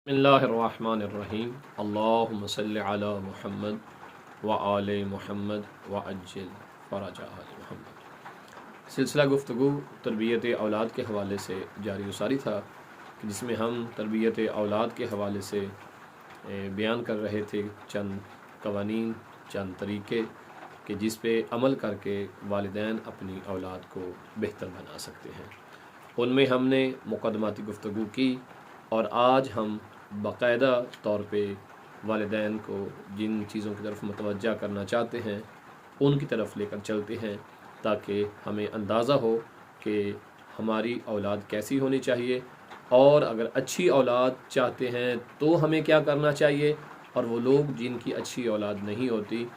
बिस्मिल्लाहिर्रहमानिर्रहीम। अल्लाहुम्मा सल्लि अला मुहम्मद व आले मुहम्मद व अज्जिल फ़रजा आले मुहम्मद। सिलसिला गुफ्तगू तरबियत औलाद के हवाले से जारी व सारी था कि जिसमें हम तरबियत औलाद के हवाले से बयान कर रहे थे चंद कवानीन, चंद तरीक़े कि जिस पे अमल करके वालिदैन अपनी औलाद को बेहतर बना सकते हैं। उनमें हमने मुक़द्दमाती गुफ्तगू की और आज हम बाकायदा तौर पे वालिदैन को जिन चीज़ों की तरफ मुतवज्जा करना चाहते हैं उनकी तरफ लेकर चलते हैं, ताकि हमें अंदाज़ा हो कि हमारी औलाद कैसी होनी चाहिए और अगर अच्छी औलाद चाहते हैं तो हमें क्या करना चाहिए, और वो लोग जिनकी अच्छी औलाद नहीं होती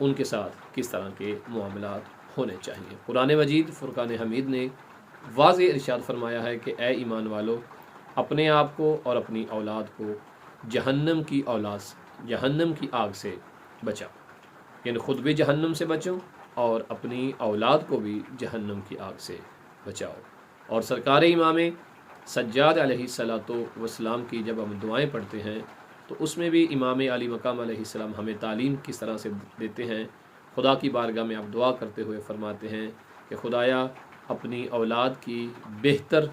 उनके साथ किस तरह के मामलात होने चाहिए। कुरान मजीद फ़ुरक़ान हमीद ने वाज़ेह इरशाद फरमाया है कि ए ईमान वालो, अपने आप को और अपनी औलाद को जहन्नम की जहन्नम की आग से बचाओ, यानी ख़ुद भी जहन्नम से बचो और अपनी औलाद को भी जहन्नम की आग से बचाओ। और सरकार इमाम सज्जाद अलैहिस्सलातु वस्सलाम की जब हम दुआएं पढ़ते हैं तो उसमें भी इमाम अली मकाम अलैहिस्सलाम हमें तालीम किस तरह से देते हैं। खुदा की बारगाह में आप दुआ करते हुए फरमाते हैं कि खुदाया, अपनी औलाद की बेहतर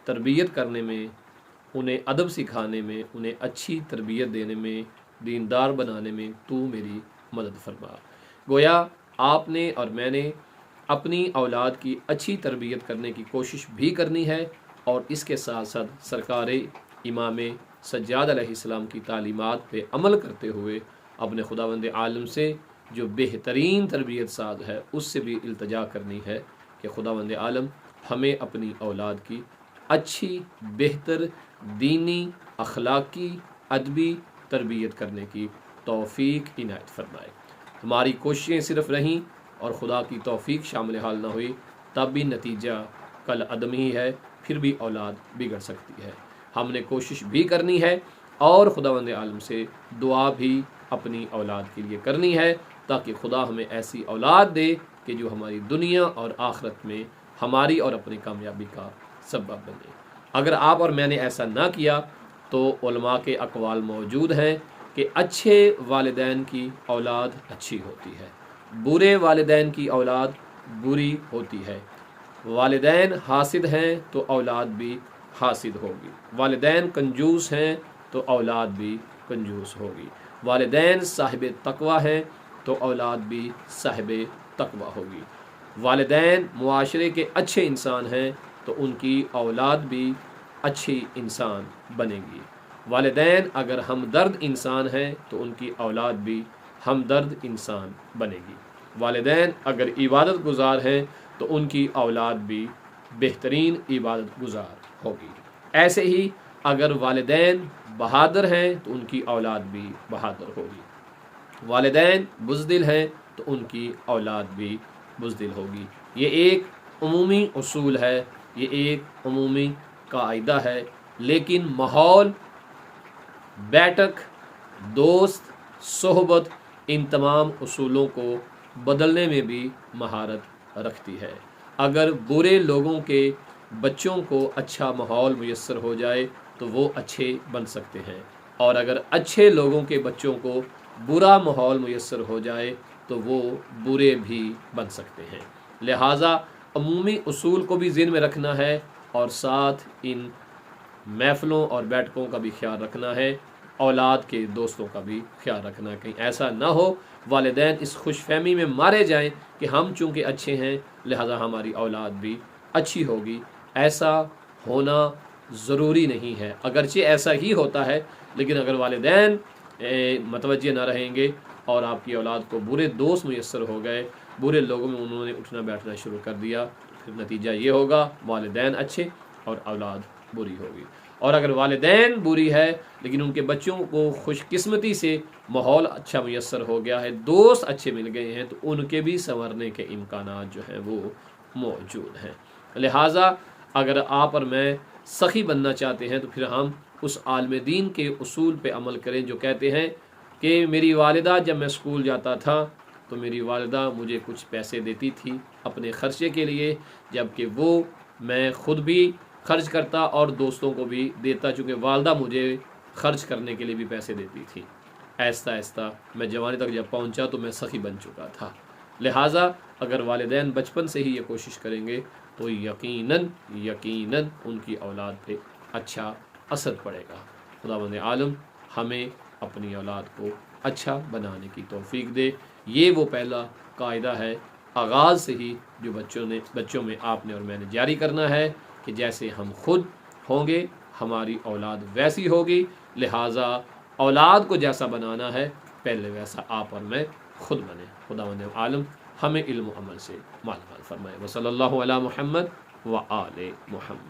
तरबियत करने में, उन्हें अदब सिखाने में, उन्हें अच्छी तरबियत देने में, दीनदार बनाने में तू मेरी मदद फरमा। गोया आपने और मैंने अपनी औलाद की अच्छी तरबियत करने की कोशिश भी करनी है और इसके साथ साथ सरकार इमाम सज्जाद अलैहिस्सलाम की तालीमात पे अमल करते हुए अपने खुदावंद आलम से जो बेहतरीन तरबियत साज है उससे भी इल्तजा करनी है कि खुदावंद आलम हमें अपनी औलाद की अच्छी, बेहतर, दीनी, अखलाकी, अदबी तरबियत करने की तौफ़ीक इनायत फरमाए। हमारी कोशिशें सिर्फ़ रहीं और खुदा की तौफ़ीक शामिल हाल ना हुई तब भी नतीजा कल अदम ही है, फिर भी औलाद बिगड़ सकती है। हमने कोशिश भी करनी है और खुदावंद आलम से दुआ भी अपनी औलाद के लिए करनी है, ताकि खुदा हमें ऐसी औलाद दे कि जो हमारी दुनिया और आखिरत में हमारी और अपनी कामयाबी का सबब बने। अगर आप और मैंने ऐसा ना किया तो उलमा के अक़वाल मौजूद हैं कि अच्छे वालिदैन की औलाद अच्छी होती है, बुरे वालिदैन की औलाद बुरी होती है। वालिदैन हासिद हैं तो औलाद भी हासिद होगी, वालिदैन कंजूस हैं तो औलाद भी कंजूस होगी, वालिदैन साहिब तकवा हैं तो औलाद भी साहिब तकवा होगी, वालिदैन मुआशरे के अच्छे इंसान हैं तो उनकी औलाद भी अच्छी इंसान बनेगी। वालिदैन अगर हमदर्द इंसान हैं तो उनकी औलाद भी हमदर्द इंसान बनेगी। वालिदैन अगर इबादत गुज़ार हैं तो उनकी औलाद भी बेहतरीन इबादत गुज़ार होगी। ऐसे ही अगर वालिदैन बहादुर हैं तो उनकी औलाद भी बहादुर होगी, वालिदैन बुज़दिल हैं तो उनकी औलाद भी बुज़दिल होगी। ये एक उमूमी उसूल है, ये एक उमूमी कायदा है, लेकिन माहौल, बैठक, दोस्त, सोहबत इन तमाम उसूलों को बदलने में भी महारत रखती है। अगर बुरे लोगों के बच्चों को अच्छा माहौल मुयस्सर हो जाए तो वो अच्छे बन सकते हैं, और अगर अच्छे लोगों के बच्चों को बुरा माहौल मुयस्सर हो जाए तो वो बुरे भी बन सकते हैं। लिहाजा अमूमी उसूल को भी ज़हन में रखना है और साथ इन महफ़िलों और बैठकों का भी ख्याल रखना है, औलाद के दोस्तों का भी ख्याल रखना है। कहीं ऐसा ना हो वालिदैन इस खुशफहमी में मारे जाएं कि हम चूँकि अच्छे हैं लिहाजा हमारी औलाद भी अच्छी होगी। ऐसा होना ज़रूरी नहीं है, अगरचे ऐसा ही होता है, लेकिन अगर वालिदैन मतवज्जे ना रहेंगे और आपकी औलाद को बुरे दोस्त मुयस्सर हो गए, बुरे लोगों में उन्होंने उठना बैठना शुरू कर दिया, फिर नतीजा ये होगा वालिदैन अच्छे और औलाद बुरी होगी। और अगर वालिदैन बुरी है लेकिन उनके बच्चों को खुशकिस्मती से माहौल अच्छा मुयस्सर हो गया है, दोस्त अच्छे मिल गए हैं, तो उनके भी संवरने के इम्कानात जो हैं वो मौजूद हैं। लिहाजा अगर आप और मैं सखी बनना चाहते हैं तो फिर हम उस आलिम दीन के उसूल पे अमल करें जो कहते हैं कि मेरी वालिदा जब मैं स्कूल जाता था तो मेरी वालिदा मुझे कुछ पैसे देती थी अपने ख़र्चे के लिए, जबकि वो मैं ख़ुद भी खर्च करता और दोस्तों को भी देता, चूँकि वालिदा मुझे खर्च करने के लिए भी पैसे देती थी। आहिस्ता आहिस्ता मैं जवानी तक जब पहुंचा तो मैं सखी बन चुका था। लिहाजा अगर वालिदैन बचपन से ही ये कोशिश करेंगे तो यकीनन यकीनन उनकी औलाद पे अच्छा असर पड़ेगा। खुदावंद आलम हमें अपनी औलाद को अच्छा बनाने की तौफीक दे। ये वो पहला कायदा है आगाज़ से ही जो बच्चों में आपने और मैंने जारी करना है कि जैसे हम खुद होंगे हमारी औलाद वैसी होगी। लिहाजा औलाद को जैसा बनाना है पहले वैसा आप और मैं खुद बने। खुदावंद आलम हमें इल्म अमल से मालामाल फरमाए। वसल्लल्लाहु अला मुहम्मद व आले मुहम्मद।